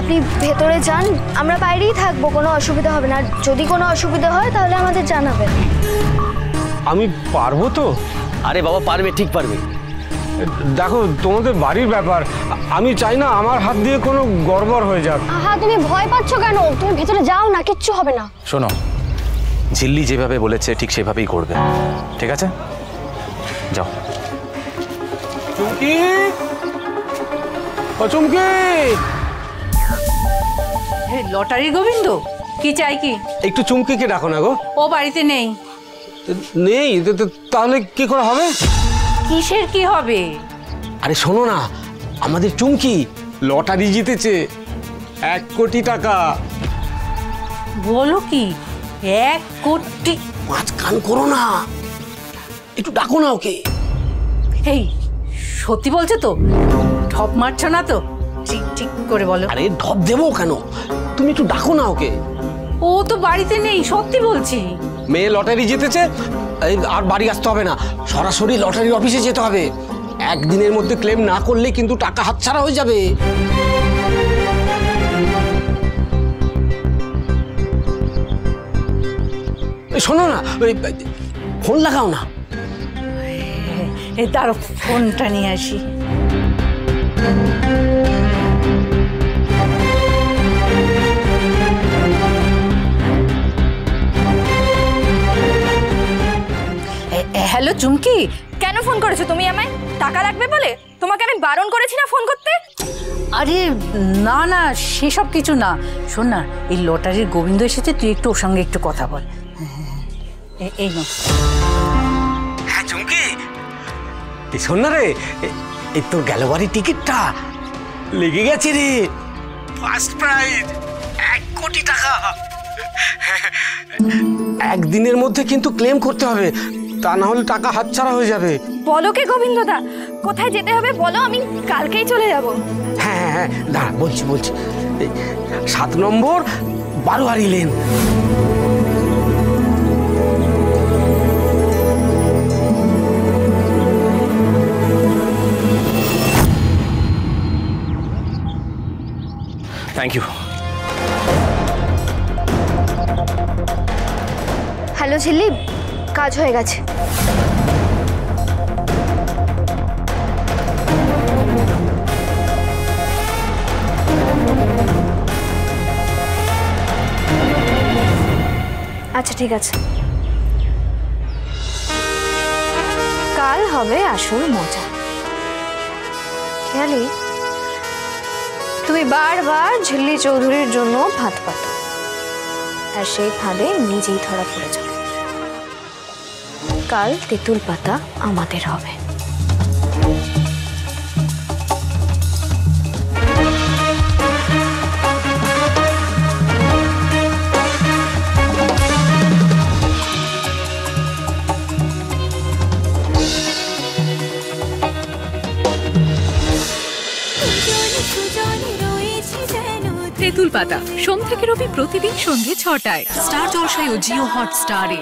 আপনি ভেতরে যান, আমরা বাইরেই থাকবো, কোনো অসুবিধা হবে না। যদি কোনো অসুবিধা হয় তাহলে আমাদের জানাবেন। আমি পারবো তো? আরে বাবা পারবে, ঠিক পারবে। দেখো তোমাদের বাড়ির ব্যাপার, আমি চাই না আমার হাত দিয়ে কোনো গড়বড় হয়ে যাক। আহা তুমি ভয় পাচ্ছ কেন? তুমি ভেতরে যাও না, কিচ্ছু হবে না। শোনো, ঝিল্লি যেভাবে বলেছে ঠিক সেভাবেই করবে, ঠিক আছে? যাও। চুমকি, ও চুমকি। লটারি গোবিন্দ, কি চাই কি? একটু চুমকিকে ডাকো না গো। ও বাড়িতে নেই। নেই? তাহলে কি করে হবে? কিসের কি হবে? আরে শোনো না, আমাদের চুমকি লটারি জিতেছে 1 কোটি টাকা। বলো কি? 1 কোটি? পাঁচ কান করো না, একটু ডাকো না ওকে। এই সত্যি বলছো তো? ঠপ মারছো না তো? ঠিক ঠিক করে বলো। আরে ঢপ দেবো কেন, তুমি একটু ডাকো না ওকে। ও তো বাড়িতে নেই, সত্যি বলছি। মেয়ে লটারি জিতেছে, আর বাড়ি আসতে হবে না, সরাসরি লটারি অফিসে যেতে হবে। একদিনের মধ্যে ক্লেম না করলে কিন্তু টাকা হাতছাড়া হয়ে যাবে। শোনো না, ফোন লাগাও না। তার ফোনটা নিয়ে আসি। হ্যালো চুমকি, কেন ফোন করেছো তুমি আমায়? টাকা লাগবে বলে? তোমাকে আমি বারণ করেছি না ফোন করতে? আরে না না, সেসব কিছু না। শোন না, এই লটারির গোবিন্দ এসেছে, তুই একটু ওর সঙ্গে একটু কথা বল। এই না। হ্যাঁ চুমকি, এই শোন না রে, এই তোর গেল বাড়ির টিকিটটা লেগে গেছে রে। ফার্স্ট প্রাইজ 1 কোটি টাকা। একদিনের মধ্যে কিন্তু ক্লেম করতে হবে, তা না হলে টাকা হাতছাড়া হয়ে যাবে। বলো কে গোবিন্দদা, কোথায় যেতে হবে বলো, আমি কালকেই চলে যাব। হ্যাঁ হ্যাঁ হ্যাঁ, দাঁড়া বলছি। 7 নম্বর বারোয়ারি lane. Thank you. Hello Jhilli, কাজ হয়ে গেছে। আচ্ছা ঠিক আছে, কাল হবে আসল মজা। খেয়ালি, তুমি বারবার ঝিল্লি চৌধুরীর জন্য ফাঁদ পাতো, আর সেই ফাঁদে নিজেই ধরা পড়ে যাবে। কাল তেঁতুল পাতা আমাদের হবে। তেঁতুল পাতা সোম থেকে রবি প্রতিদিন সন্ধ্যে 6টায় স্টার জলসায় ও জিও হটস্টারে।